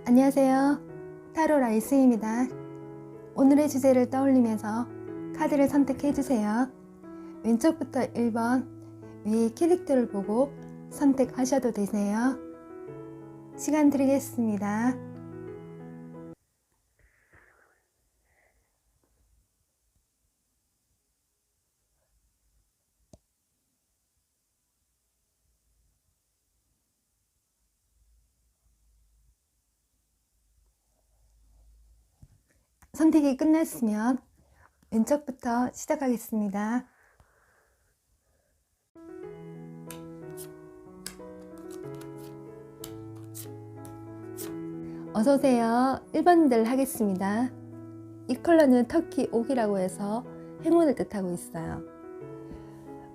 안녕하세요. 타로 라이스입니다. 오늘의 주제를 떠올리면서 카드를 선택해주세요. 왼쪽부터 1번 위의 캐릭터를 보고 선택하셔도 되세요. 시간 드리겠습니다. 선택이 끝났으면 왼쪽부터 시작하겠습니다. 어서오세요. 1번들 하겠습니다. 이 컬러는 터키 옥이라고 해서 행운을 뜻하고 있어요.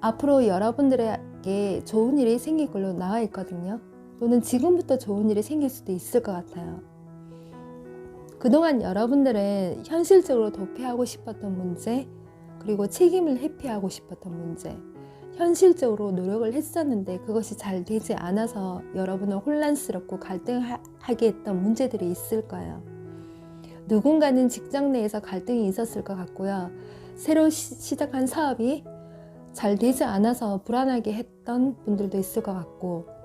앞으로 여러분들에게 좋은 일이 생길 걸로 나와 있거든요. 또는 지금부터 좋은 일이 생길 수도 있을 것 같아요. 그동안 여러분들은 현실적으로 도피하고 싶었던 문제, 그리고 책임을 회피하고 싶었던 문제, 현실적으로 노력을 했었는데 그것이 잘 되지 않아서 여러분은 혼란스럽고 갈등하게 했던 문제들이 있을 거예요. 누군가는 직장 내에서 갈등이 있었을 것 같고요. 새로 시작한 사업이 잘 되지 않아서 불안하게 했던 분들도 있을 것 같고,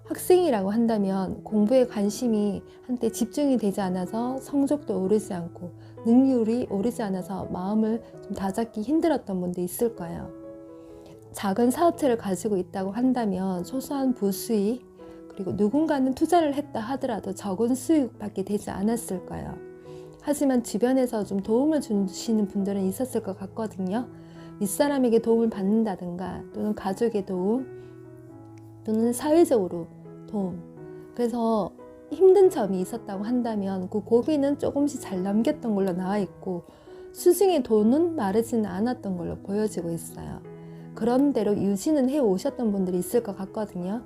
학생이라고 한다면 공부에 관심이 한때 집중이 되지 않아서 성적도 오르지 않고 능률이 오르지 않아서 마음을 좀 다잡기 힘들었던 분도 있을 거예요. 작은 사업체를 가지고 있다고 한다면 소소한 부수익, 그리고 누군가는 투자를 했다 하더라도 적은 수익밖에 되지 않았을 거예요. 하지만 주변에서 좀 도움을 주시는 분들은 있었을 것 같거든요. 윗사람에게 도움을 받는다든가 또는 가족의 도움 또는 사회적으로 도움. 그래서 힘든 점이 있었다고 한다면 그 고비는 조금씩 잘 넘겼던 걸로 나와 있고, 수중의 돈은 마르지는 않았던 걸로 보여지고 있어요. 그런 대로 유지는 해 오셨던 분들이 있을 것 같거든요.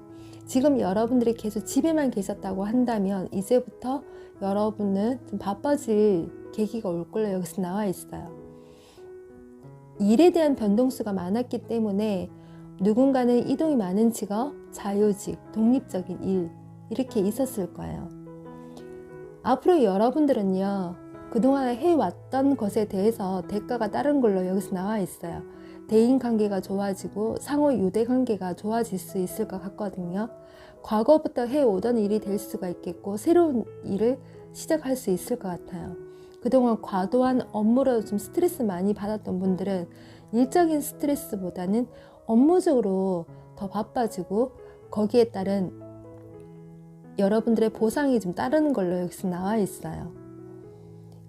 지금 여러분들이 계속 집에만 계셨다고 한다면 이제부터 여러분은 좀 바빠질 계기가 올 걸로 여기서 나와 있어요. 일에 대한 변동수가 많았기 때문에 누군가는 이동이 많은 직업, 자유직, 독립적인 일 이렇게 있었을 거예요. 앞으로 여러분들은요, 그동안 해왔던 것에 대해서 대가가 따른 걸로 여기서 나와 있어요. 대인관계가 좋아지고 상호 유대관계가 좋아질 수 있을 것 같거든요. 과거부터 해오던 일이 될 수가 있겠고 새로운 일을 시작할 수 있을 것 같아요. 그동안 과도한 업무로 좀 스트레스 많이 받았던 분들은 일적인 스트레스보다는 업무적으로 더 바빠지고 거기에 따른 여러분들의 보상이 좀 따르는 걸로 여기서 나와 있어요.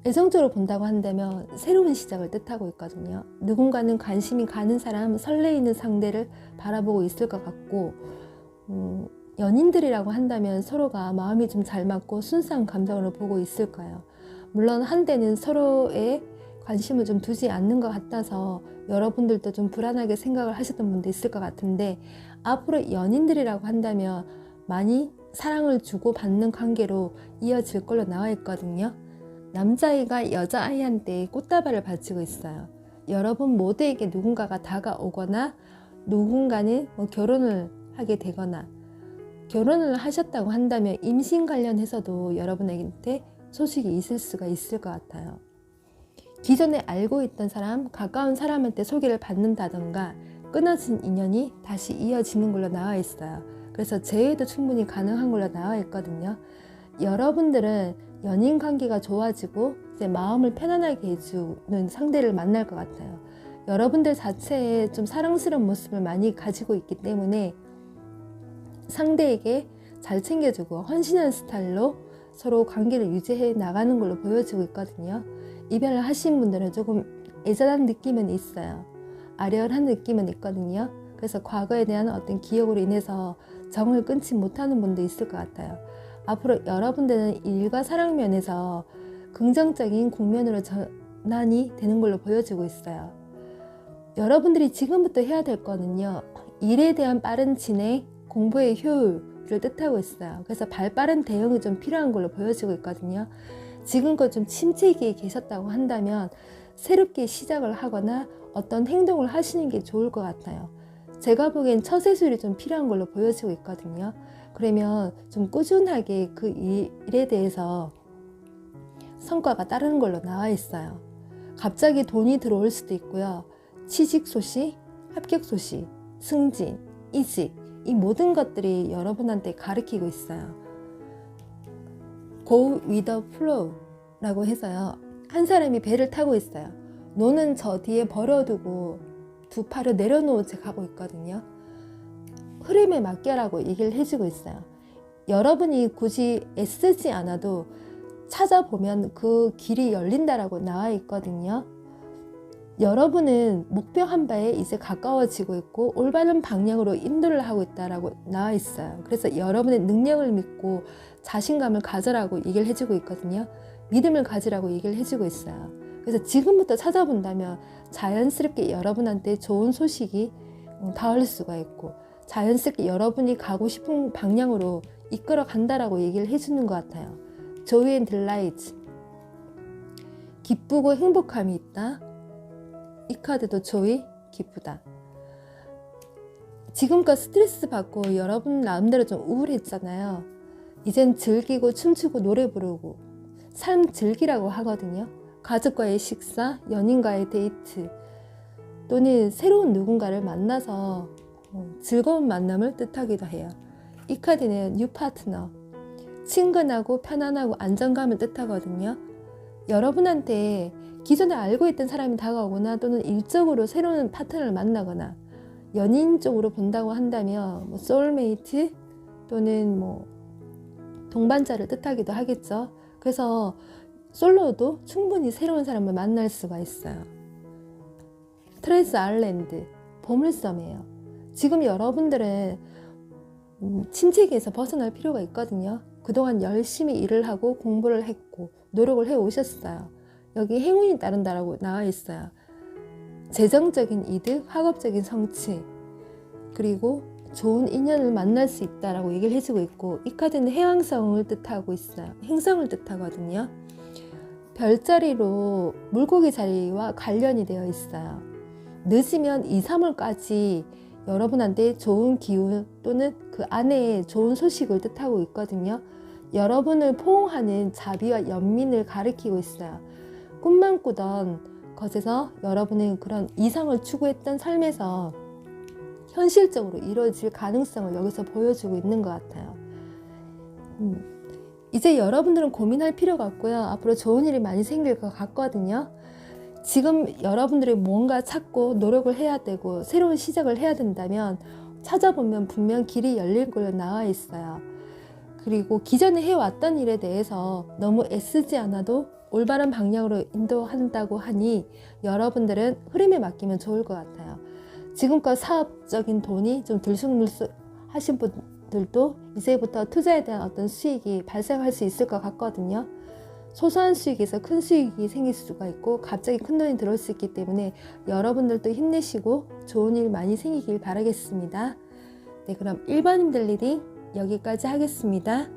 애정적으로 본다고 한다면 새로운 시작을 뜻하고 있거든요. 누군가는 관심이 가는 사람, 설레이는 상대를 바라보고 있을 것 같고, 연인들이라고 한다면 서로가 마음이 좀 잘 맞고 순수한 감정으로 보고 있을 거예요. 물론 한때는 서로의 관심을 좀 두지 않는 것 같아서 여러분들도 좀 불안하게 생각을 하셨던 분도 있을 것 같은데, 앞으로 연인들이라고 한다면 많이 사랑을 주고받는 관계로 이어질 걸로 나와 있거든요. 남자아이가 여자아이한테 꽃다발을 바치고 있어요. 여러분 모두에게 누군가가 다가오거나 누군가는 결혼을 하게 되거나, 결혼을 하셨다고 한다면 임신 관련해서도 여러분에게 소식이 있을 수가 있을 것 같아요. 기존에 알고 있던 사람, 가까운 사람한테 소개를 받는다던가 끊어진 인연이 다시 이어지는 걸로 나와 있어요. 그래서 재회도 충분히 가능한 걸로 나와 있거든요. 여러분들은 연인 관계가 좋아지고 이제 마음을 편안하게 해주는 상대를 만날 것 같아요. 여러분들 자체에 좀 사랑스러운 모습을 많이 가지고 있기 때문에 상대에게 잘 챙겨주고 헌신한 스타일로 서로 관계를 유지해 나가는 걸로 보여지고 있거든요. 이별을 하신 분들은 조금 애절한 느낌은 있어요. 아련한 느낌은 있거든요. 그래서 과거에 대한 어떤 기억으로 인해서 정을 끊지 못하는 분도 있을 것 같아요. 앞으로 여러분들은 일과 사랑 면에서 긍정적인 국면으로 전환이 되는 걸로 보여지고 있어요. 여러분들이 지금부터 해야 될 거는요, 일에 대한 빠른 진행, 공부의 효율을 뜻하고 있어요. 그래서 발빠른 대응이 좀 필요한 걸로 보여지고 있거든요. 지금껏 좀 침체기에 계셨다고 한다면 새롭게 시작을 하거나 어떤 행동을 하시는 게 좋을 것 같아요. 제가 보기엔 처세술이 좀 필요한 걸로 보여지고 있거든요. 그러면 좀 꾸준하게 그 일에 대해서 성과가 따르는 걸로 나와 있어요. 갑자기 돈이 들어올 수도 있고요. 취직 소식, 합격 소식, 승진, 이직, 이 모든 것들이 여러분한테 가르치고 있어요. Go with the flow 라고 해서요. 한 사람이 배를 타고 있어요. 노는 저 뒤에 버려두고 두 팔을 내려놓은 채 가고 있거든요. 흐름에 맡겨라고 얘기를 해주고 있어요. 여러분이 굳이 애쓰지 않아도 찾아보면 그 길이 열린다라고 나와 있거든요. 여러분은 목표 한 바에 이제 가까워지고 있고 올바른 방향으로 인도를 하고 있다라고 나와 있어요. 그래서 여러분의 능력을 믿고 자신감을 가져라고 얘기를 해주고 있거든요. 믿음을 가지라고 얘기를 해주고 있어요. 그래서 지금부터 찾아본다면 자연스럽게 여러분한테 좋은 소식이 닿을 수가 있고 자연스럽게 여러분이 가고 싶은 방향으로 이끌어 간다라고 얘기를 해주는 것 같아요. Joy and delight, 기쁘고 행복함이 있다. 이 카드도 joy, 기쁘다. 지금껏 스트레스 받고 여러분 마음대로 좀 우울했잖아요. 이젠 즐기고 춤추고 노래 부르고 삶 즐기라고 하거든요. 가족과의 식사, 연인과의 데이트 또는 새로운 누군가를 만나서 즐거운 만남을 뜻하기도 해요. 이 카드는 new partner, 친근하고 편안하고 안정감을 뜻하거든요. 여러분한테 기존에 알고 있던 사람이 다가오거나 또는 일적으로 새로운 파트너를 만나거나 연인 쪽으로 본다고 한다면 소울메이트 또는 동반자를 뜻하기도 하겠죠. 그래서 솔로도 충분히 새로운 사람을 만날 수가 있어요. 트레스 아일랜드, 보물섬이에요. 지금 여러분들은 침체기에서 벗어날 필요가 있거든요. 그동안 열심히 일을 하고 공부를 했고 노력을 해 오셨어요. 여기 행운이 따른다라고 나와 있어요. 재정적인 이득, 학업적인 성취, 그리고 좋은 인연을 만날 수 있다라고 얘기를 해주고 있고 이 카드는 해왕성을 뜻하고 있어요. 행성을 뜻하거든요. 별자리로 물고기 자리와 관련이 되어 있어요. 늦으면 2, 3월까지 여러분한테 좋은 기운 또는 그 안에 좋은 소식을 뜻하고 있거든요. 여러분을 포옹하는 자비와 연민을 가리키고 있어요. 꿈만 꾸던 것에서 여러분은 그런 이상을 추구했던 삶에서 현실적으로 이루어질 가능성을 여기서 보여주고 있는 것 같아요. 이제 여러분들은 고민할 필요가 없고요. 앞으로 좋은 일이 많이 생길 것 같거든요. 지금 여러분들이 뭔가 찾고 노력을 해야 되고 새로운 시작을 해야 된다면 찾아보면 분명 길이 열릴 걸로 나와 있어요. 그리고 기존에 해왔던 일에 대해서 너무 애쓰지 않아도 올바른 방향으로 인도한다고 하니 여러분들은 흐름에 맡기면 좋을 것 같아요. 지금껏 사업적인 돈이 좀 들쑥날쑥 하신 분들도 이제부터 투자에 대한 어떤 수익이 발생할 수 있을 것 같거든요. 소소한 수익에서 큰 수익이 생길 수가 있고 갑자기 큰 돈이 들어올 수 있기 때문에 여러분들도 힘내시고 좋은 일 많이 생기길 바라겠습니다. 네, 그럼 1번님들 리딩 여기까지 하겠습니다.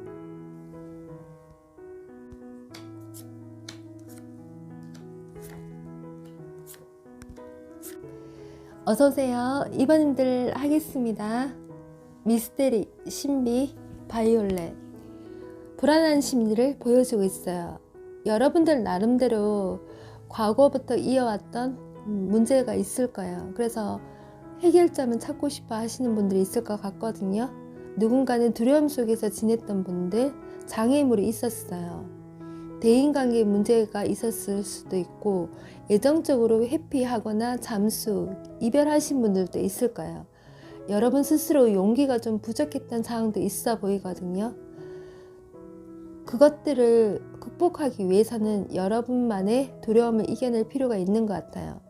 어서오세요. 2번님들 하겠습니다. 미스테리, 신비, 바이올렛. 불안한 심리를 보여주고 있어요. 여러분들 나름대로 과거부터 이어왔던 문제가 있을 거예요. 그래서 해결점을 찾고 싶어 하시는 분들이 있을 것 같거든요. 누군가는 두려움 속에서 지냈던 분들, 장애물이 있었어요. 대인관계 문제가 있었을 수도 있고 예정적으로 회피하거나 잠수, 이별하신 분들도 있을 거예요. 여러분 스스로 용기가 좀 부족했던 상황도 있어 보이거든요. 그것들을 극복하기 위해서는 여러분만의 두려움을 이겨낼 필요가 있는 것 같아요.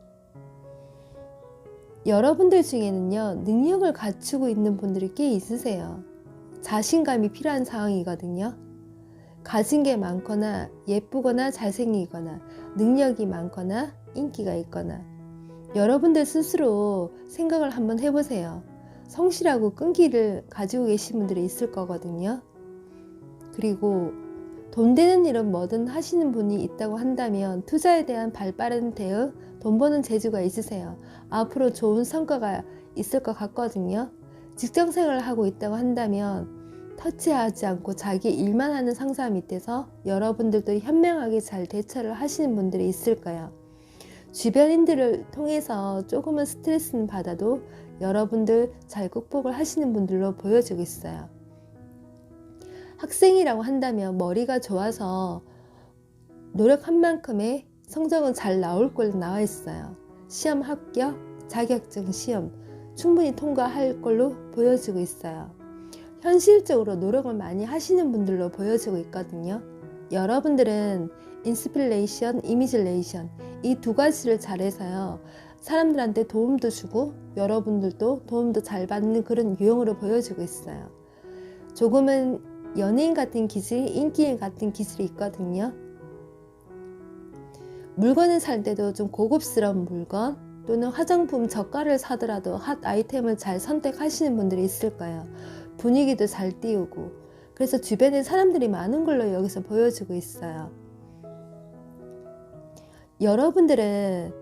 여러분들 중에는요, 능력을 갖추고 있는 분들이 꽤 있으세요. 자신감이 필요한 상황이거든요. 가진 게 많거나 예쁘거나 잘생기거나 능력이 많거나 인기가 있거나 여러분들 스스로 생각을 한번 해보세요. 성실하고 끈기를 가지고 계신 분들이 있을 거거든요. 그리고 돈 되는 일은 뭐든 하시는 분이 있다고 한다면 투자에 대한 발빠른 대응, 돈 버는 재주가 있으세요. 앞으로 좋은 성과가 있을 것 같거든요. 직장 생활을 하고 있다고 한다면 터치하지 않고 자기 일만 하는 상사 밑에서 여러분들도 현명하게 잘 대처를 하시는 분들이 있을 거예요. 주변인들을 통해서 조금은 스트레스는 받아도 여러분들 잘 극복을 하시는 분들로 보여지고 있어요. 학생이라고 한다면 머리가 좋아서 노력한 만큼의 성적은 잘 나올 걸로 나와 있어요. 시험 합격, 자격증 시험 충분히 통과할 걸로 보여지고 있어요. 현실적으로 노력을 많이 하시는 분들로 보여지고 있거든요. 여러분들은 인스피레이션, 이미지레이션 이 두 가지를 잘해서요. 사람들한테 도움도 주고 여러분들도 도움도 잘 받는 그런 유형으로 보여지고 있어요. 조금은 연예인 같은 기질, 인기인 같은 기질이 있거든요. 물건을 살 때도 좀 고급스러운 물건 또는 화장품 저가를 사더라도 핫 아이템을 잘 선택하시는 분들이 있을 거예요. 분위기도 잘 띄우고 그래서 주변에 사람들이 많은 걸로 여기서 보여지고 있어요. 여러분들은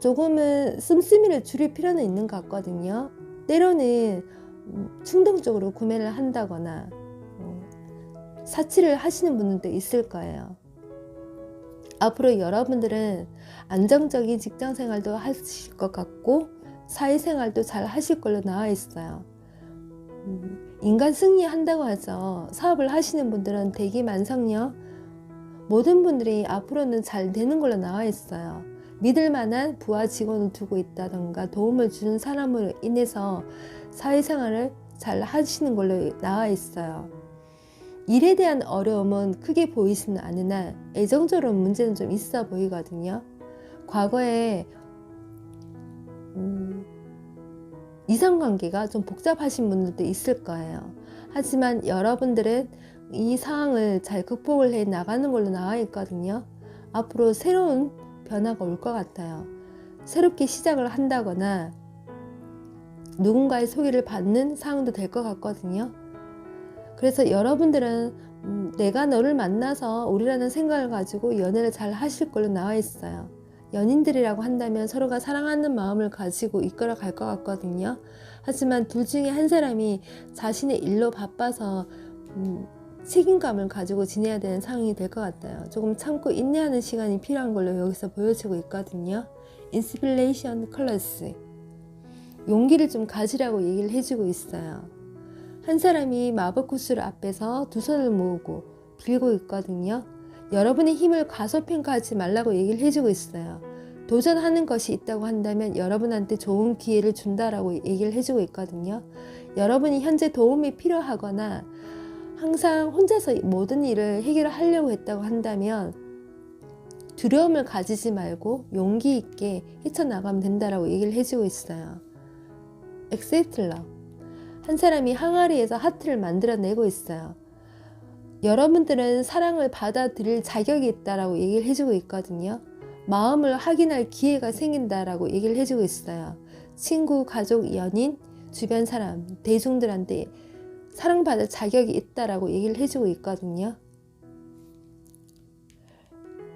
조금은 씀씀이를 줄일 필요는 있는 것 같거든요. 때로는 충동적으로 구매를 한다거나 사치를 하시는 분들도 있을 거예요. 앞으로 여러분들은 안정적인 직장 생활도 하실 것 같고 사회생활도 잘 하실 걸로 나와 있어요. 인간 승리한다고 하죠. 사업을 하시는 분들은 대기만성력 모든 분들이 앞으로는 잘 되는 걸로 나와 있어요. 믿을 만한 부하 직원을 두고 있다던가 도움을 주는 사람으로 인해서 사회생활을 잘 하시는 걸로 나와 있어요. 일에 대한 어려움은 크게 보이지는 않으나 애정적으로 문제는 좀 있어 보이거든요. 과거에 이성관계가 좀 복잡하신 분들도 있을 거예요. 하지만 여러분들은 이 상황을 잘 극복을 해 나가는 걸로 나와 있거든요. 앞으로 새로운 변화가 올 것 같아요. 새롭게 시작을 한다거나 누군가의 소개를 받는 상황도 될 것 같거든요. 그래서 여러분들은 내가 너를 만나서 우리라는 생각을 가지고 연애를 잘 하실 걸로 나와 있어요. 연인들이라고 한다면 서로가 사랑하는 마음을 가지고 이끌어 갈 것 같거든요. 하지만 둘 중에 한 사람이 자신의 일로 바빠서 책임감을 가지고 지내야 되는 상황이 될 것 같아요. 조금 참고 인내하는 시간이 필요한 걸로 여기서 보여지고 있거든요. 인스피레이션 컬러스 용기를 좀 가지라고 얘기를 해주고 있어요. 한 사람이 마법 구슬 앞에서 두 손을 모으고 빌고 있거든요. 여러분의 힘을 과소평가하지 말라고 얘기를 해주고 있어요. 도전하는 것이 있다고 한다면 여러분한테 좋은 기회를 준다라고 얘기를 해주고 있거든요. 여러분이 현재 도움이 필요하거나 항상 혼자서 모든 일을 해결하려고 했다고 한다면 두려움을 가지지 말고 용기 있게 헤쳐나가면 된다라고 얘기를 해주고 있어요. Accept love. 한 사람이 항아리에서 하트를 만들어내고 있어요. 여러분들은 사랑을 받아들일 자격이 있다라고 얘기를 해주고 있거든요. 마음을 확인할 기회가 생긴다라고 얘기를 해주고 있어요. 친구, 가족, 연인, 주변 사람, 대중들한테 사랑받을 자격이 있다라고 얘기를 해주고 있거든요.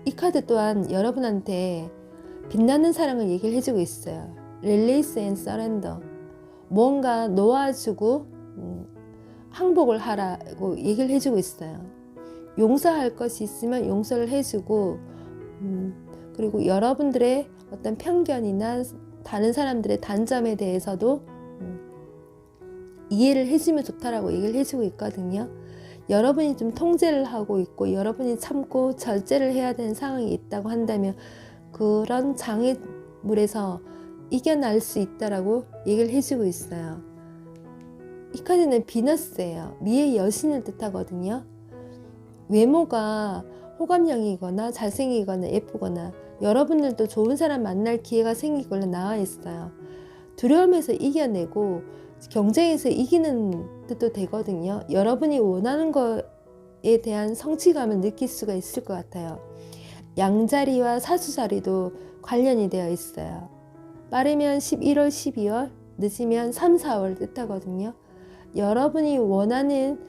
이 카드 또한 여러분한테 빛나는 사랑을 얘기를 해주고 있어요. Release and surrender. 뭔가 놓아주고 항복을 하라고 얘기를 해주고 있어요. 용서할 것이 있으면 용서를 해주고 그리고 여러분들의 어떤 편견이나 다른 사람들의 단점에 대해서도 이해를 해주면 좋다라고 얘기를 해주고 있거든요. 여러분이 좀 통제를 하고 있고 여러분이 참고 절제를 해야 되는 상황이 있다고 한다면 그런 장애물에서 이겨낼 수 있다라고 얘기를 해주고 있어요. 이 카드는 비너스예요. 미의 여신을 뜻하거든요. 외모가 호감형이거나 잘생기거나 예쁘거나 여러분들도 좋은 사람 만날 기회가 생기거나 나와 있어요. 두려움에서 이겨내고 경쟁에서 이기는 뜻도 되거든요. 여러분이 원하는 것에 대한 성취감을 느낄 수가 있을 것 같아요. 양자리와 사수자리도 관련이 되어 있어요. 빠르면 11월, 12월, 늦으면 3, 4월 뜻하거든요. 여러분이 원하는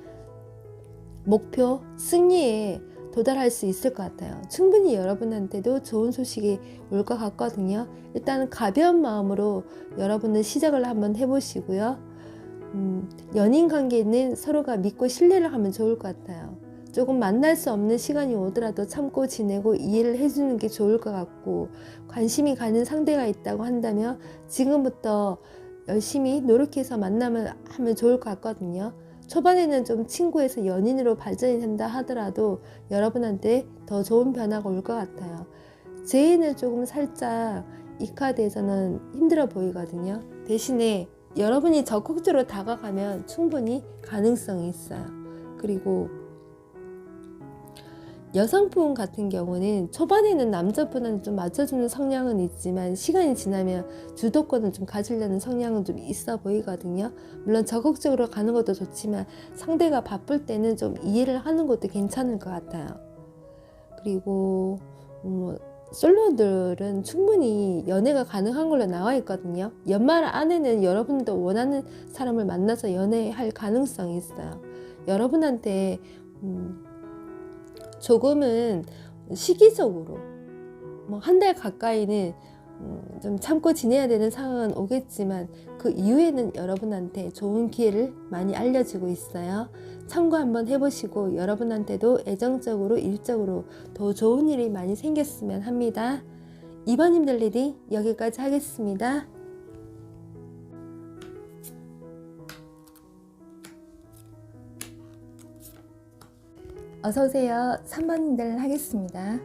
목표, 승리에 도달할 수 있을 것 같아요. 충분히 여러분한테도 좋은 소식이 올 것 같거든요. 일단 가벼운 마음으로 여러분은 시작을 한번 해보시고요. 연인 관계는 서로가 믿고 신뢰를 하면 좋을 것 같아요. 조금 만날 수 없는 시간이 오더라도 참고 지내고 이해를 해주는 게 좋을 것 같고, 관심이 가는 상대가 있다고 한다면 지금부터 열심히 노력해서 만나면 하면 좋을 것 같거든요. 초반에는 좀 친구에서 연인으로 발전이 된다 하더라도 여러분한테 더 좋은 변화가 올 것 같아요. 제의는 조금 살짝 이 카드에서는 힘들어 보이거든요. 대신에 여러분이 적극적으로 다가가면 충분히 가능성이 있어요. 그리고 여성분 같은 경우는 초반에는 남자분한테 좀 맞춰주는 성향은 있지만 시간이 지나면 주도권을 좀 가지려는 성향은 좀 있어 보이거든요. 물론 적극적으로 가는 것도 좋지만 상대가 바쁠 때는 좀 이해를 하는 것도 괜찮을 것 같아요. 그리고 솔로들은 충분히 연애가 가능한 걸로 나와 있거든요. 연말 안에는 여러분도 원하는 사람을 만나서 연애할 가능성이 있어요. 여러분한테 조금은 시기적으로 한 달 가까이는 좀 참고 지내야 되는 상황은 오겠지만 그 이후에는 여러분한테 좋은 기회를 많이 알려주고 있어요. 참고 한번 해보시고 여러분한테도 애정적으로 일적으로 더 좋은 일이 많이 생겼으면 합니다. 2번님들 리딩 여기까지 하겠습니다. 어서오세요. 3번님들 하겠습니다.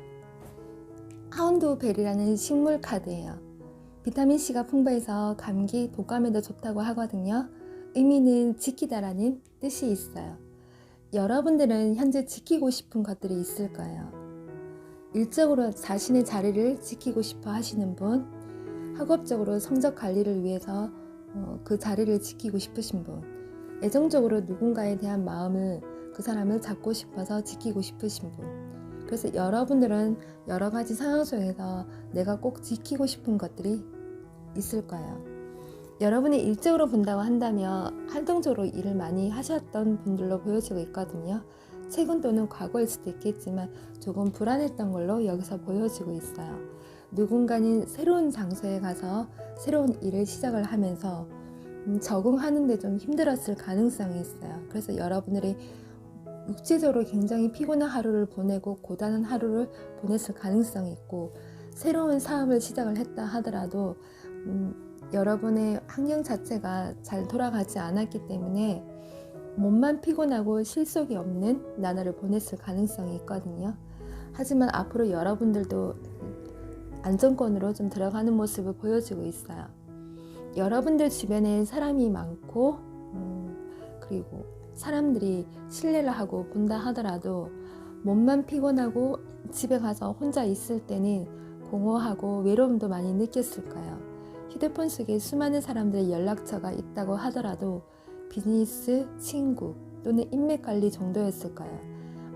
하운드벨이라는 식물 카드예요. 비타민C가 풍부해서 감기, 독감에도 좋다고 하거든요. 의미는 지키다라는 뜻이 있어요. 여러분들은 현재 지키고 싶은 것들이 있을 거예요. 일적으로 자신의 자리를 지키고 싶어 하시는 분, 학업적으로 성적 관리를 위해서 그 자리를 지키고 싶으신 분, 애정적으로 누군가에 대한 마음을 그 사람을 잡고 싶어서 지키고 싶으신 분. 그래서 여러분들은 여러 가지 상황 속에서 내가 꼭 지키고 싶은 것들이 있을 거예요. 여러분이 일적으로 본다고 한다면 활동적으로 일을 많이 하셨던 분들로 보여지고 있거든요. 최근 또는 과거일 수도 있겠지만 조금 불안했던 걸로 여기서 보여지고 있어요. 누군가는 새로운 장소에 가서 새로운 일을 시작을 하면서 적응하는데 좀 힘들었을 가능성이 있어요. 그래서 여러분들이 육체적으로 굉장히 피곤한 하루를 보내고 고단한 하루를 보냈을 가능성이 있고, 새로운 사업을 시작을 했다 하더라도 여러분의 환경 자체가 잘 돌아가지 않았기 때문에 몸만 피곤하고 실속이 없는 나날을 보냈을 가능성이 있거든요. 하지만 앞으로 여러분들도 안정권으로 좀 들어가는 모습을 보여주고 있어요. 여러분들 주변에 사람이 많고 그리고 사람들이 신뢰를 하고 본다 하더라도 몸만 피곤하고 집에 가서 혼자 있을 때는 공허하고 외로움도 많이 느꼈을 거예요. 휴대폰 속에 수많은 사람들의 연락처가 있다고 하더라도 비즈니스, 친구 또는 인맥 관리 정도였을 거예요.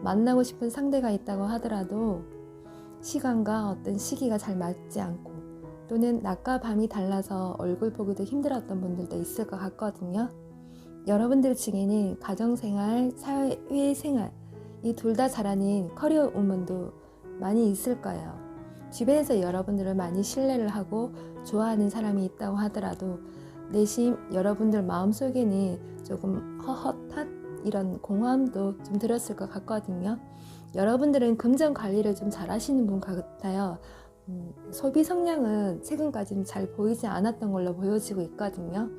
만나고 싶은 상대가 있다고 하더라도 시간과 어떤 시기가 잘 맞지 않고 또는 낮과 밤이 달라서 얼굴 보기도 힘들었던 분들도 있을 것 같거든요. 여러분들 중에는 가정생활, 사회생활 이 둘 다 잘하는 커리어 우먼도 많이 있을 거예요. 주변에서 여러분들을 많이 신뢰를 하고 좋아하는 사람이 있다고 하더라도 내심 여러분들 마음속에는 조금 헛헛한 이런 공허함도 좀 들었을 것 같거든요. 여러분들은 금전 관리를 좀 잘 하시는 분 같아요. 소비 성향은 최근까지는 잘 보이지 않았던 걸로 보여지고 있거든요.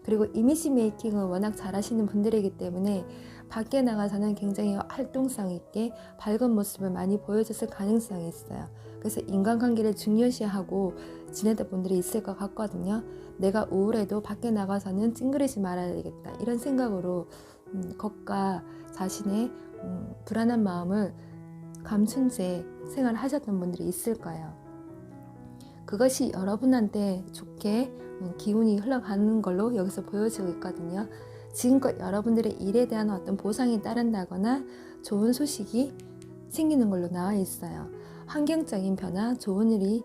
그리고 이미지 메이킹을 워낙 잘 하시는 분들이기 때문에 밖에 나가서는 굉장히 활동성 있게 밝은 모습을 많이 보여줬을 가능성이 있어요. 그래서 인간관계를 중요시하고 지내던 분들이 있을 것 같거든요. 내가 우울해도 밖에 나가서는 찡그리지 말아야 되겠다 이런 생각으로 겉과 자신의 불안한 마음을 감춘 채 생활하셨던 분들이 있을 거예요. 그것이 여러분한테 좋게 기운이 흘러가는 걸로 여기서 보여지고 있거든요. 지금껏 여러분들의 일에 대한 어떤 보상이 따른다거나 좋은 소식이 생기는 걸로 나와 있어요. 환경적인 변화, 좋은 일이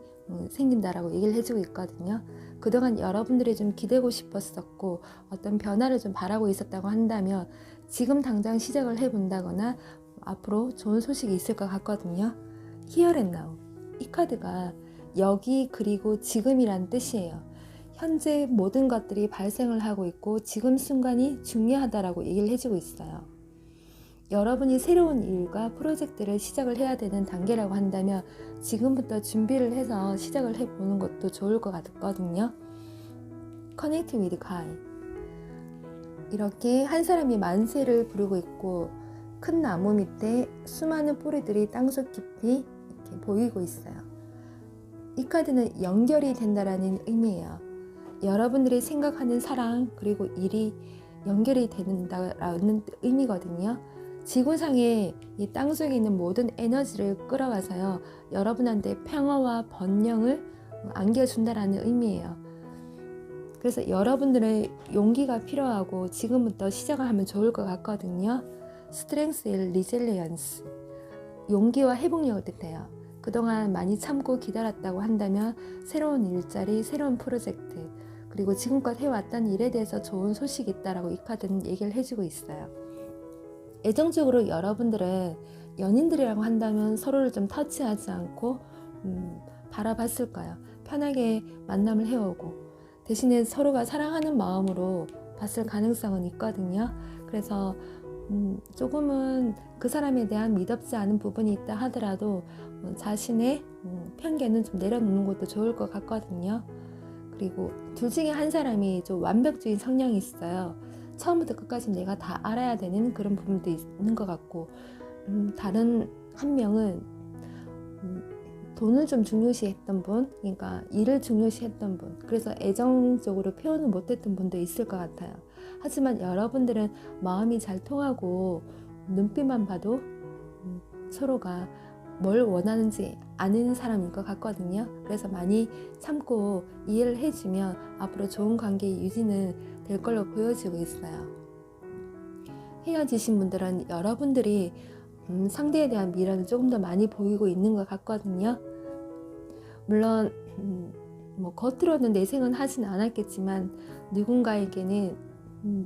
생긴다라고 얘기를 해주고 있거든요. 그동안 여러분들이 좀 기대고 싶었었고 어떤 변화를 좀 바라고 있었다고 한다면 지금 당장 시작을 해본다거나 앞으로 좋은 소식이 있을 것 같거든요. Here and now. 이 카드가 여기 그리고 지금이란 뜻이에요. 현재 모든 것들이 발생을 하고 있고 지금 순간이 중요하다라고 얘기를 해주고 있어요. 여러분이 새로운 일과 프로젝트를 시작을 해야 되는 단계라고 한다면 지금부터 준비를 해서 시작을 해보는 것도 좋을 것 같거든요. Connect with God. 이렇게 한 사람이 만세를 부르고 있고 큰 나무 밑에 수많은 뿌리들이 땅속 깊이 이렇게 보이고 있어요. 이 카드는 연결이 된다라는 의미예요. 여러분들이 생각하는 사랑 그리고 일이 연결이 된다라는 의미거든요. 지구상에 이 땅속에 있는 모든 에너지를 끌어와서요, 여러분한테 평화와 번영을 안겨준다라는 의미예요. 그래서 여러분들의 용기가 필요하고 지금부터 시작을 하면 좋을 것 같거든요. Strength and Resilience, 용기와 회복력을 뜻해요. 그동안 많이 참고 기다렸다고 한다면 새로운 일자리, 새로운 프로젝트, 그리고 지금껏 해왔던 일에 대해서 좋은 소식이 있다라고 이 카드는 얘기를 해주고 있어요. 애정적으로 여러분들은 연인들이라고 한다면 서로를 좀 터치하지 않고 바라봤을 거예요. 편하게 만남을 해오고 대신에 서로가 사랑하는 마음으로 봤을 가능성은 있거든요. 그래서 조금은 그 사람에 대한 미덥지 않은 부분이 있다 하더라도 자신의 편견은 좀 내려놓는 것도 좋을 것 같거든요. 그리고 둘 중에 한 사람이 좀 완벽주의 성향이 있어요. 처음부터 끝까지 내가 다 알아야 되는 그런 부분도 있는 것 같고, 다른 한 명은 돈을 좀 중요시했던 분, 그러니까 일을 중요시했던 분, 그래서 애정적으로 표현을 못했던 분도 있을 것 같아요. 하지만 여러분들은 마음이 잘 통하고 눈빛만 봐도 서로가 뭘 원하는지 아는 사람인 것 같거든요. 그래서 많이 참고 이해를 해주면 앞으로 좋은 관계 유지는 될 걸로 보여지고 있어요. 헤어지신 분들은 여러분들이 상대에 대한 미련을 조금 더 많이 보이고 있는 것 같거든요. 물론 겉으로는 내색은 하진 않았겠지만 누군가에게는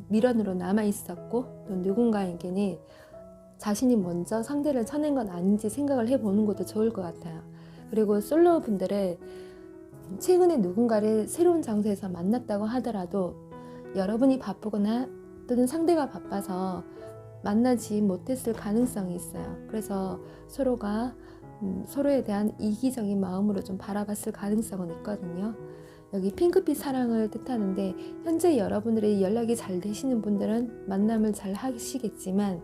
미련으로 남아 있었고 또 누군가에게는 자신이 먼저 상대를 쳐낸 건 아닌지 생각을 해보는 것도 좋을 것 같아요. 그리고 솔로 분들은 최근에 누군가를 새로운 장소에서 만났다고 하더라도 여러분이 바쁘거나 또는 상대가 바빠서 만나지 못했을 가능성이 있어요. 그래서 서로가 서로에 대한 이기적인 마음으로 좀 바라봤을 가능성은 있거든요. 여기 핑크빛 사랑을 뜻하는데 현재 여러분들의 연락이 잘 되시는 분들은 만남을 잘 하시겠지만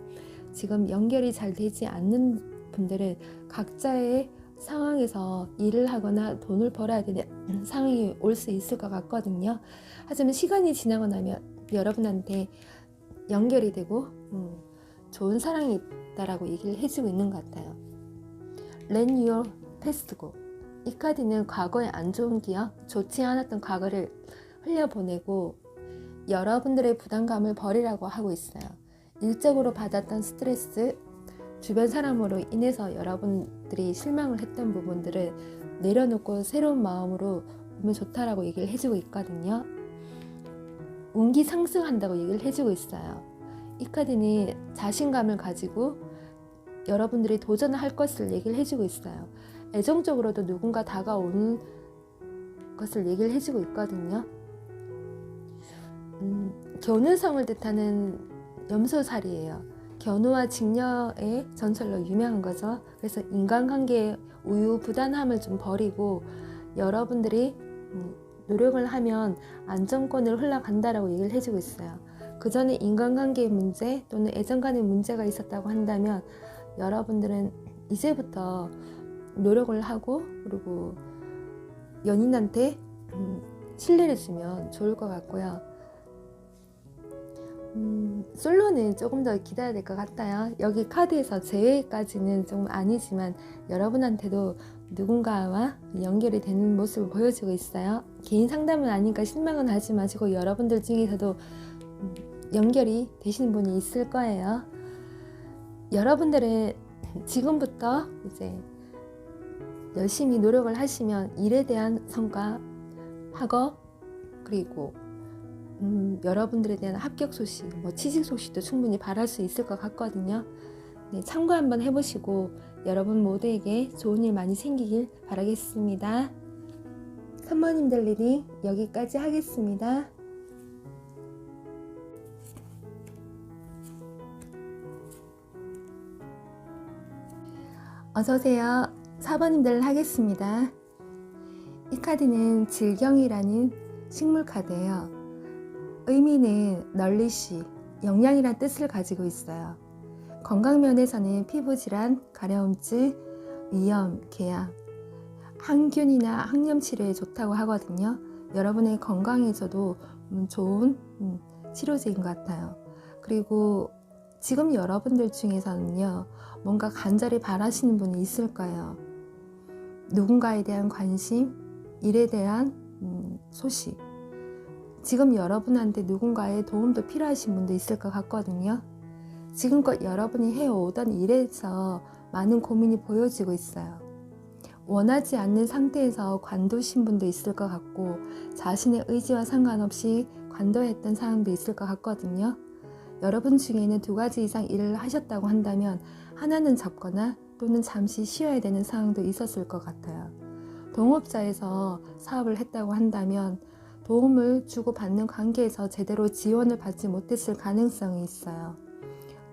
지금 연결이 잘 되지 않는 분들은 각자의 상황에서 일을 하거나 돈을 벌어야 되는 상황이 올 수 있을 것 같거든요. 하지만 시간이 지나고 나면 여러분한테 연결이 되고 좋은 사랑이 있다라고 얘기를 해주고 있는 것 같아요. Let your past go. 이 카드는 과거의 안 좋은 기억, 좋지 않았던 과거를 흘려보내고 여러분들의 부담감을 버리라고 하고 있어요. 일적으로 받았던 스트레스, 주변 사람으로 인해서 여러분들이 실망을 했던 부분들을 내려놓고 새로운 마음으로 보면 좋다라고 얘기를 해주고 있거든요. 운기 상승한다고 얘기를 해주고 있어요. 이 카드는 자신감을 가지고 여러분들이 도전을 할 것을 얘기를 해주고 있어요. 애정적으로도 누군가 다가오는 것을 얘기를 해주고 있거든요. 견우성을 뜻하는 염소살이에요. 견우와 직녀의 전설로 유명한 거죠. 그래서 인간관계의 우유부단함을 좀 버리고 여러분들이 노력을 하면 안정권을 흘러간다라고 얘기를 해주고 있어요. 그 전에 인간관계의 문제 또는 애정 간의 문제가 있었다고 한다면 여러분들은 이제부터 노력을 하고 그리고 연인한테 신뢰를 주면 좋을 것 같고요. 솔로는 조금 더 기다려야 될 것 같아요. 여기 카드에서 제외까지는 좀 아니지만 여러분한테도 누군가와 연결이 되는 모습을 보여주고 있어요. 개인 상담은 아니니까 실망은 하지 마시고 여러분들 중에서도 연결이 되시는 분이 있을 거예요. 여러분들은 지금부터 이제 열심히 노력을 하시면 일에 대한 성과, 학업, 그리고 여러분들에 대한 합격 소식, 취직 소식도 충분히 바랄 수 있을 것 같거든요. 네, 참고 한번 해보시고 여러분 모두에게 좋은 일 많이 생기길 바라겠습니다. 산모님들 리딩 여기까지 하겠습니다. 어서오세요. 4번님들 하겠습니다. 이 카드는 질경이라는 식물 카드예요. 의미는 널리시, 영양이란 뜻을 가지고 있어요. 건강 면에서는 피부질환, 가려움증, 위염, 궤양, 항균이나 항염 치료에 좋다고 하거든요. 여러분의 건강에서도 좋은 치료제인 것 같아요. 그리고 지금 여러분들 중에서는요, 뭔가 간절히 바라시는 분이 있을 거예요. 누군가에 대한 관심, 일에 대한 소식. 지금 여러분한테 누군가의 도움도 필요하신 분도 있을 것 같거든요. 지금껏 여러분이 해오던 일에서 많은 고민이 보여지고 있어요. 원하지 않는 상태에서 관두신 분도 있을 것 같고, 자신의 의지와 상관없이 관둬했던 사람도 있을 것 같거든요. 여러분 중에는 2가지 이상 일을 하셨다고 한다면 하나는 접거나 또는 잠시 쉬어야 되는 상황도 있었을 것 같아요. 동업자에서 사업을 했다고 한다면 도움을 주고받는 관계에서 제대로 지원을 받지 못했을 가능성이 있어요.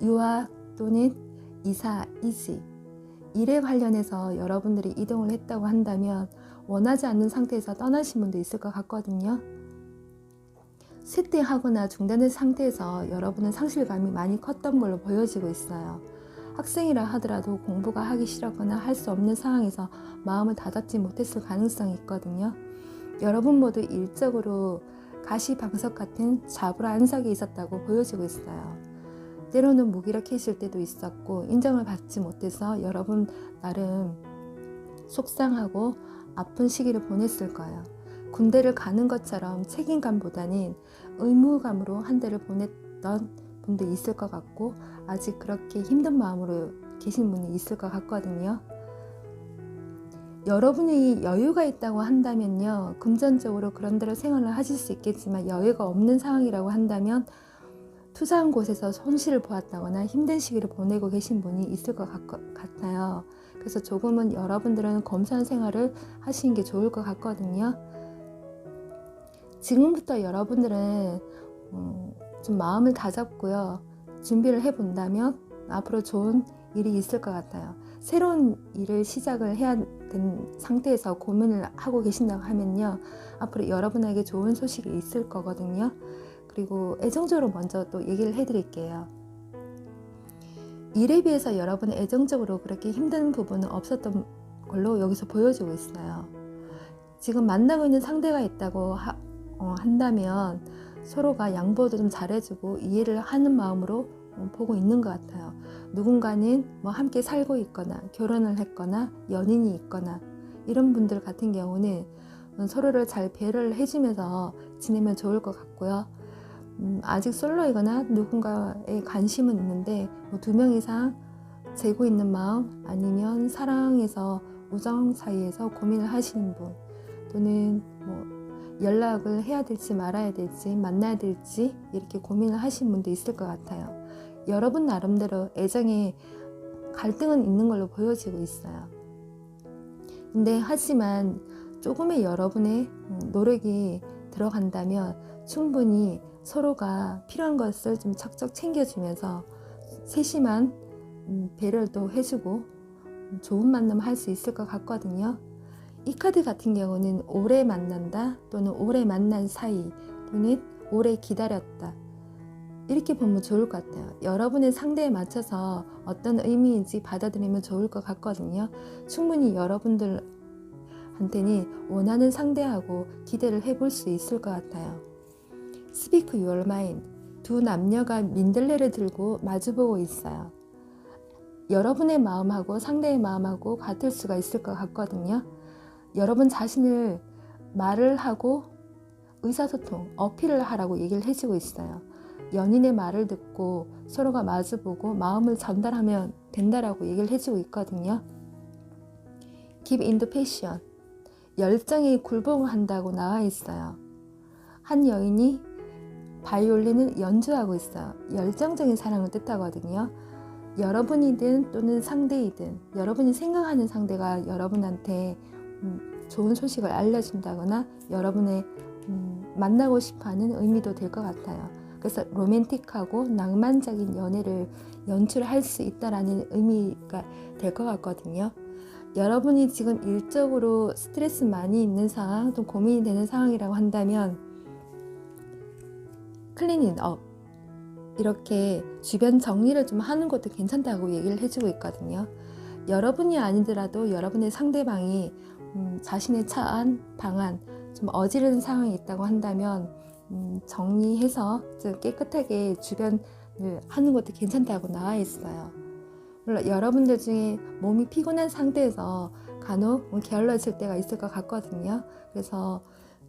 유학 또는 이사, 이직, 일에 관련해서 여러분들이 이동을 했다고 한다면 원하지 않는 상태에서 떠나신 분도 있을 것 같거든요. 쇠퇴하거나 중단된 상태에서 여러분은 상실감이 많이 컸던 걸로 보여지고 있어요. 학생이라 하더라도 공부가 하기 싫었거나 할 수 없는 상황에서 마음을 다잡지 못했을 가능성이 있거든요. 여러분 모두 일적으로 가시방석 같은 자불안석이 있었다고 보여지고 있어요. 때로는 무기력해질 때도 있었고, 인정을 받지 못해서 여러분 나름 속상하고 아픈 시기를 보냈을 거예요. 군대를 가는 것처럼 책임감보다는 의무감으로 한 대를 보냈던 분도 있을 것 같고, 아직 그렇게 힘든 마음으로 계신 분이 있을 것 같거든요. 여러분이 여유가 있다고 한다면요, 금전적으로 그런 대로 생활을 하실 수 있겠지만, 여유가 없는 상황이라고 한다면 투자한 곳에서 손실을 보았다거나 힘든 시기를 보내고 계신 분이 있을 것 같아요. 그래서 조금은 여러분들은 검소한 생활을 하시는 게 좋을 것 같거든요. 지금부터 여러분들은 좀 마음을 다잡고요, 준비를 해본다면 앞으로 좋은 일이 있을 것 같아요. 새로운 일을 시작을 해야 된 상태에서 고민을 하고 계신다고 하면요, 앞으로 여러분에게 좋은 소식이 있을 거거든요. 그리고 애정적으로 먼저 또 얘기를 해드릴게요. 일에 비해서 여러분은 애정적으로 그렇게 힘든 부분은 없었던 걸로 여기서 보여지고 있어요. 지금 만나고 있는 상대가 있다고 한다면 서로가 양보도 좀 잘해주고 이해를 하는 마음으로 보고 있는 것 같아요. 누군가는 뭐 함께 살고 있거나 결혼을 했거나 연인이 있거나 이런 분들 같은 경우는 서로를 잘 배려를 해주면서 지내면 좋을 것 같고요. 아직 솔로이거나 누군가에 관심은 있는데 뭐 2명 이상 재고 있는 마음, 아니면 사랑에서 우정 사이에서 고민을 하시는 분, 또는 뭐 연락을 해야 될지 말아야 될지 만나야 될지 이렇게 고민을 하시는 분도 있을 것 같아요. 여러분 나름대로 애정에 갈등은 있는 걸로 보여지고 있어요. 근데 하지만 조금의 여러분의 노력이 들어간다면 충분히 서로가 필요한 것을 좀 척척 챙겨주면서 세심한 배려도 해주고 좋은 만남 할 수 있을 것 같거든요. 이 카드 같은 경우는 오래 만난다, 또는 오래 만난 사이, 또는 오래 기다렸다, 이렇게 보면 좋을 것 같아요. 여러분의 상대에 맞춰서 어떤 의미인지 받아들이면 좋을 것 같거든요. 충분히 여러분들한테는 원하는 상대하고 기대를 해볼 수 있을 것 같아요. Speak your mind. 2 남녀가 민들레를 들고 마주보고 있어요. 여러분의 마음하고 상대의 마음하고 같을 수가 있을 것 같거든요. 여러분 자신을 말을 하고 의사소통, 어필을 하라고 얘기를 해주고 있어요. 연인의 말을 듣고 서로가 마주보고 마음을 전달하면 된다라고 얘기를 해주고 있거든요. Give in the passion. 열정에 굴복을 한다고 나와 있어요. 한 여인이 바이올린을 연주하고 있어요. 열정적인 사랑을 뜻하거든요. 여러분이든 또는 상대이든 여러분이 생각하는 상대가 여러분한테 좋은 소식을 알려준다거나 여러분의 만나고 싶어하는 의미도 될 것 같아요. 그래서 로맨틱하고 낭만적인 연애를 연출할 수 있다라는 의미가 될 것 같거든요. 여러분이 지금 일적으로 스트레스 많이 있는 상황, 좀 고민이 되는 상황이라고 한다면 클리닝 업, 이렇게 주변 정리를 좀 하는 것도 괜찮다고 얘기를 해주고 있거든요. 여러분이 아니더라도 여러분의 상대방이 자신의 차 안, 방 안 좀 어지르는 상황이 있다고 한다면 정리해서 좀 깨끗하게 주변을 하는 것도 괜찮다고 나와 있어요. 물론 여러분들 중에 몸이 피곤한 상태에서 간혹 게을러질 때가 있을 것 같거든요. 그래서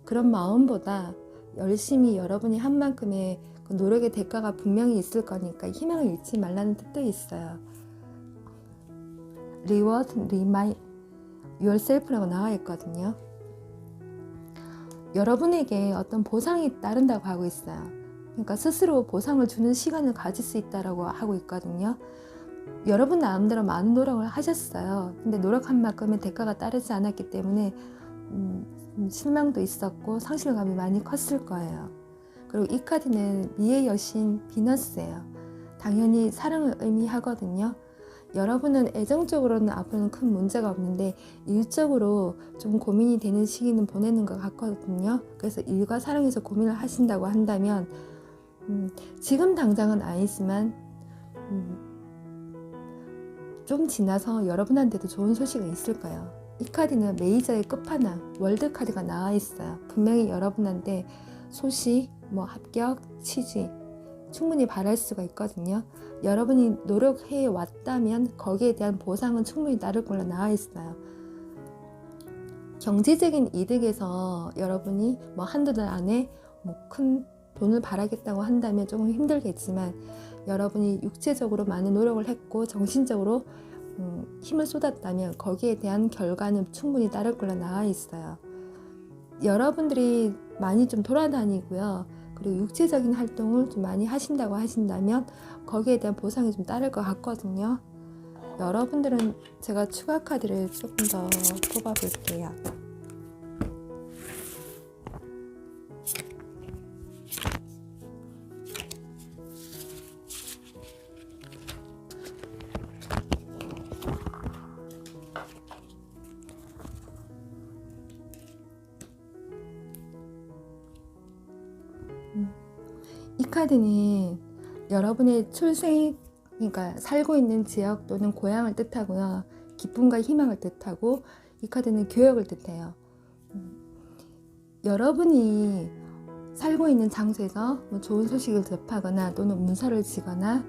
그런 마음보다 열심히 여러분이 한 만큼의 그 노력의 대가가 분명히 있을 거니까 희망을 잃지 말라는 뜻도 있어요. Reward, remind yourself라고 나와 있거든요. 여러분에게 어떤 보상이 따른다고 하고 있어요. 그러니까 스스로 보상을 주는 시간을 가질 수 있다고 하고 있거든요. 여러분 나름대로 많은 노력을 하셨어요. 근데 노력한 만큼의 대가가 따르지 않았기 때문에 실망도 있었고 상실감이 많이 컸을 거예요. 그리고 이 카드는 미의 여신 비너스예요. 당연히 사랑을 의미하거든요. 여러분은 애정적으로는 앞으로는 큰 문제가 없는데 일적으로 좀 고민이 되는 시기는 보내는 것 같거든요. 그래서 일과 사랑에서 고민을 하신다고 한다면 지금 당장은 아니지만 좀 지나서 여러분한테도 좋은 소식이 있을 거예요. 이 카드는 메이저의 끝판왕, 월드 카드가 나와 있어요. 분명히 여러분한테 소식, 합격, 취직 충분히 바랄 수가 있거든요. 여러분이 노력해 왔다면 거기에 대한 보상은 충분히 따를 걸로 나와 있어요. 경제적인 이득에서 여러분이 한두 달 안에 큰 돈을 바라겠다고 한다면 조금 힘들겠지만 여러분이 육체적으로 많은 노력을 했고 정신적으로 힘을 쏟았다면 거기에 대한 결과는 충분히 따를 걸로 나와 있어요. 여러분들이 많이 좀 돌아다니고요. 그리고 육체적인 활동을 좀 많이 하신다고 하신다면 거기에 대한 보상이 좀 따를 것 같거든요. 여러분들은 제가 추가 카드를 조금 더 뽑아볼게요. 이 카드는 여러분의 출생, 그러니까 살고 있는 지역 또는 고향을 뜻하고요. 기쁨과 희망을 뜻하고 이 카드는 교역을 뜻해요. 여러분이 살고 있는 장소에서 좋은 소식을 접하거나 또는 문서를 지거나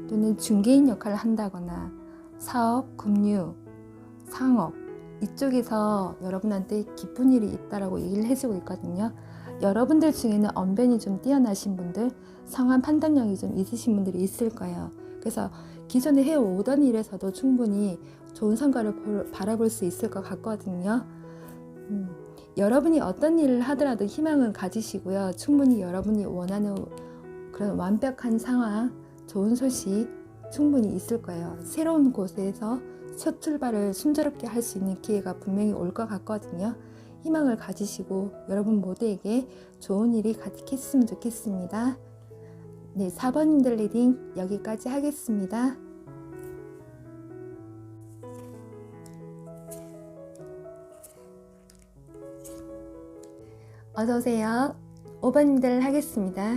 또는 중개인 역할을 한다거나 사업, 금융, 상업 이쪽에서 여러분한테 기쁜 일이 있다라고 얘기를 해주고 있거든요. 여러분들 중에는 언변이 좀 뛰어나신 분들, 상황 판단력이 좀 있으신 분들이 있을 거예요. 그래서 기존에 해오던 일에서도 충분히 좋은 성과를 바라볼 수 있을 것 같거든요. 여러분이 어떤 일을 하더라도 희망을 가지시고요. 충분히 여러분이 원하는 그런 완벽한 상황, 좋은 소식 충분히 있을 거예요. 새로운 곳에서 첫 출발을 순조롭게 할 수 있는 기회가 분명히 올 것 같거든요. 희망을 가지시고 여러분 모두에게 좋은 일이 가득했으면 좋겠습니다. 네, 4번님들 리딩 여기까지 하겠습니다. 어서오세요. 5번님들 하겠습니다.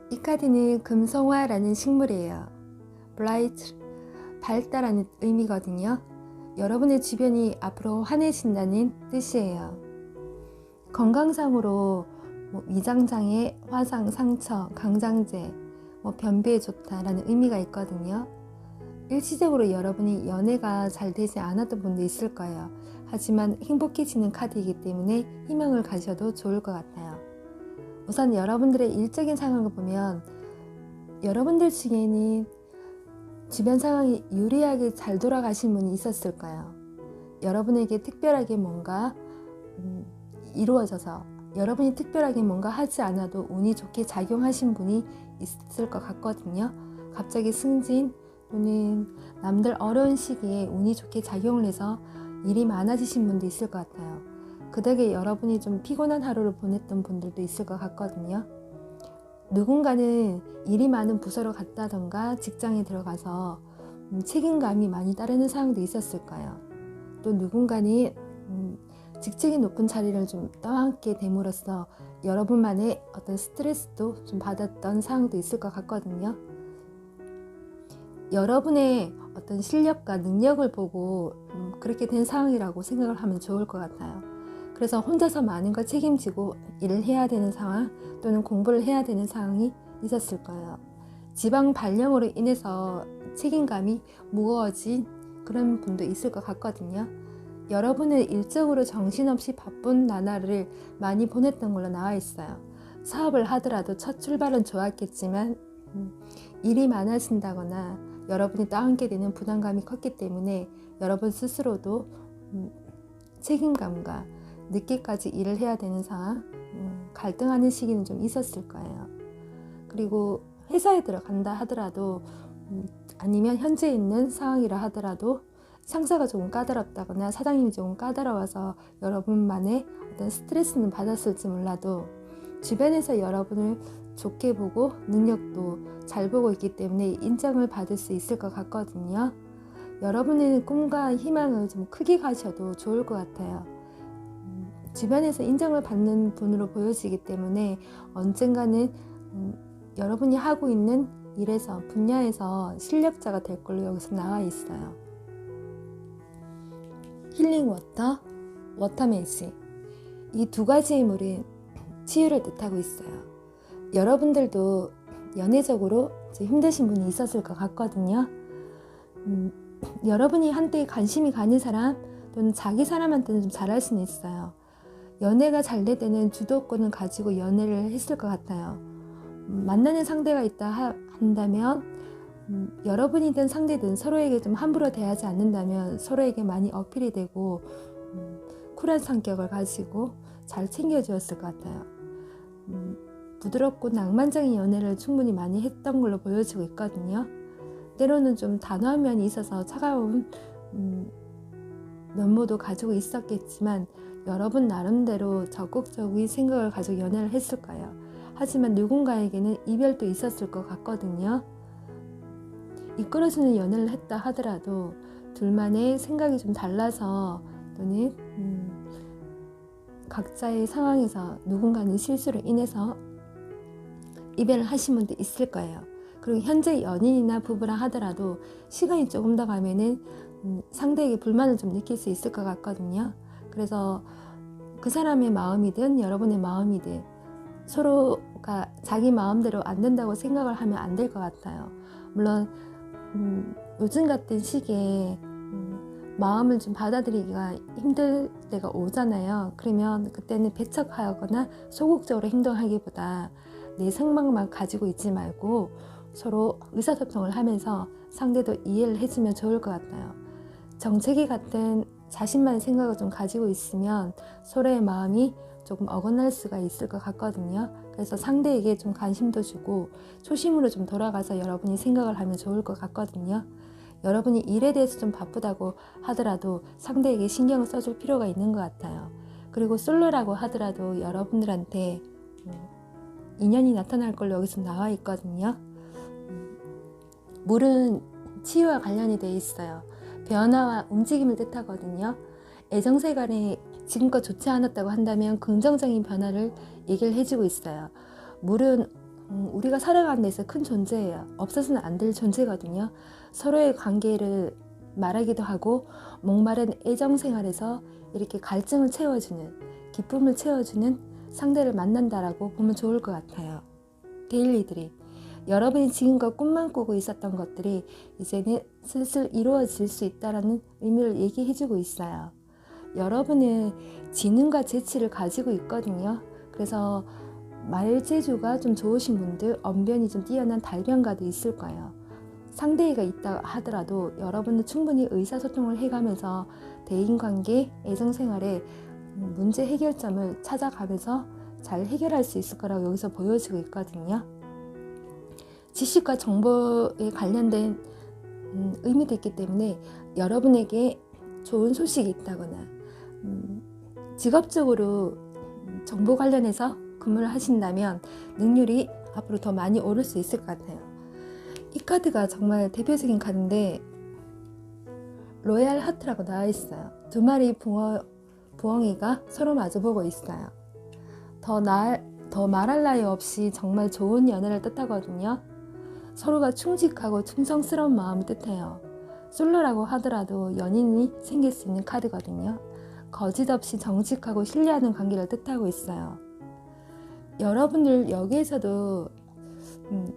이 카드는 금송화라는 식물이에요. Bright, 밝다라는 의미거든요. 여러분의 주변이 앞으로 환해진다는 뜻이에요. 건강상으로 위장장애, 화상, 상처, 강장제, 변비에 좋다라는 의미가 있거든요. 일시적으로 여러분이 연애가 잘 되지 않았던 분도 있을 거예요. 하지만 행복해지는 카드이기 때문에 희망을 가셔도 좋을 것 같아요. 우선 여러분들의 일적인 상황을 보면 여러분들 중에는 주변 상황이 유리하게 잘 돌아가신 분이 있었을 거예요. 여러분에게 특별하게 뭔가 이루어져서 여러분이 특별하게 뭔가 하지 않아도 운이 좋게 작용하신 분이 있을 것 같거든요. 갑자기 승진 또는 남들 어려운 시기에 운이 좋게 작용을 해서 일이 많아지신 분도 있을 것 같아요. 그 덕에 여러분이 좀 피곤한 하루를 보냈던 분들도 있을 것 같거든요. 누군가는 일이 많은 부서로 갔다던가 직장에 들어가서 책임감이 많이 따르는 상황도 있었을 거예요. 또 누군가는 직책이 높은 자리를 좀 떠안게 됨으로써 여러분만의 어떤 스트레스도 좀 받았던 상황도 있을 것 같거든요. 여러분의 어떤 실력과 능력을 보고 그렇게 된 상황이라고 생각을 하면 좋을 것 같아요. 그래서 혼자서 많은 걸 책임지고 일을 해야 되는 상황 또는 공부를 해야 되는 상황이 있었을 거예요. 지방 발령으로 인해서 책임감이 무거워진 그런 분도 있을 것 같거든요. 여러분은 일적으로 정신없이 바쁜 나날을 많이 보냈던 걸로 나와 있어요. 사업을 하더라도 첫 출발은 좋았겠지만 일이 많아진다거나 여러분이 떠안게 되는 부담감이 컸기 때문에 여러분 스스로도 책임감과 늦게까지 일을 해야 되는 상황, 갈등하는 시기는 좀 있었을 거예요. 그리고 회사에 들어간다 하더라도 아니면 현재 있는 상황이라 하더라도 상사가 조금 까다롭다거나 사장님이 조금 까다로워서 여러분만의 어떤 스트레스는 받았을지 몰라도 주변에서 여러분을 좋게 보고 능력도 잘 보고 있기 때문에 인정을 받을 수 있을 것 같거든요. 여러분의 꿈과 희망을 좀 크게 가셔도 좋을 것 같아요. 주변에서 인정을 받는 분으로 보여지기 때문에 언젠가는 여러분이 하고 있는 일에서 분야에서 실력자가 될 걸로 여기서 나와 있어요. 힐링 워터, 워터 매직. 이 두 가지의 물은 치유를 뜻하고 있어요. 여러분들도 연애적으로 힘드신 분이 있었을 것 같거든요. 여러분이 한때 관심이 가는 사람 또는 자기 사람한테는 좀 잘할 수는 있어요. 연애가 잘 될 때는 주도권을 가지고 연애를 했을 것 같아요. 만나는 상대가 있다 한다면 여러분이든 상대든 서로에게 좀 함부로 대하지 않는다면 서로에게 많이 어필이 되고 쿨한 성격을 가지고 잘 챙겨주었을 것 같아요. 부드럽고 낭만적인 연애를 충분히 많이 했던 걸로 보여지고 있거든요. 때로는 좀 단호한 면이 있어서 차가운 면모도 가지고 있었겠지만 여러분 나름대로 적극적인 생각을 가지고 연애를 했을 거예요. 하지만 누군가에게는 이별도 있었을 것 같거든요. 이끌어주는 연애를 했다 하더라도 둘만의 생각이 좀 달라서 또는 각자의 상황에서 누군가는 실수로 인해서 이별을 하신 분도 있을 거예요. 그리고 현재 연인이나 부부라 하더라도 시간이 조금 더 가면은 상대에게 불만을 좀 느낄 수 있을 것 같거든요. 그래서 그 사람의 마음이든 여러분의 마음이든 서로가 자기 마음대로 안 된다고 생각을 하면 안 될 것 같아요. 물론 요즘 같은 시기에 마음을 좀 받아들이기가 힘들 때가 오잖아요. 그러면 그때는 배척하거나 소극적으로 행동하기보다 내 생각만 가지고 있지 말고 서로 의사소통을 하면서 상대도 이해를 해주면 좋을 것 같아요. 정체기 같은 자신만의 생각을 좀 가지고 있으면 서로의 마음이 조금 어긋날 수가 있을 것 같거든요. 그래서 상대에게 좀 관심도 주고 초심으로 좀 돌아가서 여러분이 생각을 하면 좋을 것 같거든요. 여러분이 일에 대해서 좀 바쁘다고 하더라도 상대에게 신경을 써줄 필요가 있는 것 같아요. 그리고 솔로라고 하더라도 여러분들한테 인연이 나타날 걸로 여기서 나와 있거든요. 물은 치유와 관련이 되어 있어요. 변화와 움직임을 뜻하거든요. 애정생활에 지금껏 좋지 않았다고 한다면 긍정적인 변화를 얘기를 해주고 있어요. 물은 우리가 살아가는 데서 큰 존재예요. 없어서는 안 될 존재거든요. 서로의 관계를 말하기도 하고 목마른 애정생활에서 이렇게 갈증을 채워주는, 기쁨을 채워주는 상대를 만난다라고 보면 좋을 것 같아요. 데일리들이 여러분이 지금껏 꿈만 꾸고 있었던 것들이 이제는 슬슬 이루어질 수 있다는 의미를 얘기해주고 있어요. 여러분은 지능과 재치를 가지고 있거든요. 그래서 말재주가 좀 좋으신 분들, 언변이 좀 뛰어난 달변가도 있을 거예요. 상대가 있다 하더라도 여러분은 충분히 의사소통을 해가면서 대인관계, 애정생활에 문제 해결점을 찾아가면서 잘 해결할 수 있을 거라고 여기서 보여지고 있거든요. 지식과 정보에 관련된 의미도 있기 때문에 여러분에게 좋은 소식이 있다거나 직업적으로 정보 관련해서 근무를 하신다면 능률이 앞으로 더 많이 오를 수 있을 것 같아요. 이 카드가 정말 대표적인 카드인데 로얄 하트라고 나와 있어요. 두 마리 부엉이가 서로 마주보고 있어요. 더 말할 나위 없이 정말 좋은 연애를 뜻하거든요. 서로가 충직하고 충성스러운 마음을 뜻해요. 솔로라고 하더라도 연인이 생길 수 있는 카드거든요. 거짓 없이 정직하고 신뢰하는 관계를 뜻하고 있어요. 여러분들 여기에서도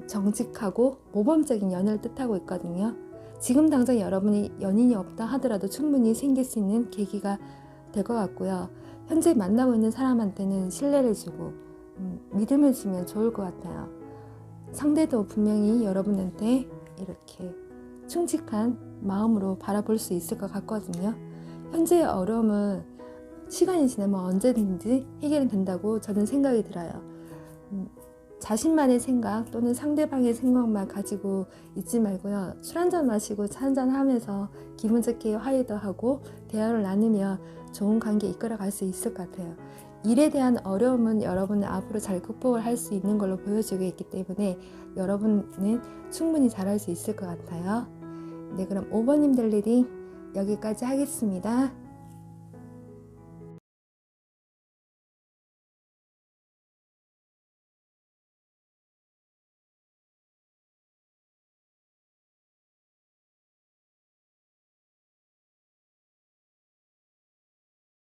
정직하고 모범적인 연애를 뜻하고 있거든요. 지금 당장 여러분이 연인이 없다 하더라도 충분히 생길 수 있는 계기가 될 것 같고요. 현재 만나고 있는 사람한테는 신뢰를 주고 믿음을 주면 좋을 것 같아요. 상대도 분명히 여러분한테 이렇게 충직한 마음으로 바라볼 수 있을 것 같거든요. 현재의 어려움은 시간이 지나면 언제든지 해결이 된다고 저는 생각이 들어요. 자신만의 생각 또는 상대방의 생각만 가지고 있지 말고요. 술 한잔 마시고 차 한잔 하면서 기분 좋게 화해도 하고 대화를 나누며 좋은 관계 이끌어 갈 수 있을 것 같아요. 일에 대한 어려움은 여러분은 앞으로 잘 극복을 할 수 있는 걸로 보여주고 있기 때문에 여러분은 충분히 잘할 수 있을 것 같아요. 네, 그럼 5번님들 리딩 여기까지 하겠습니다.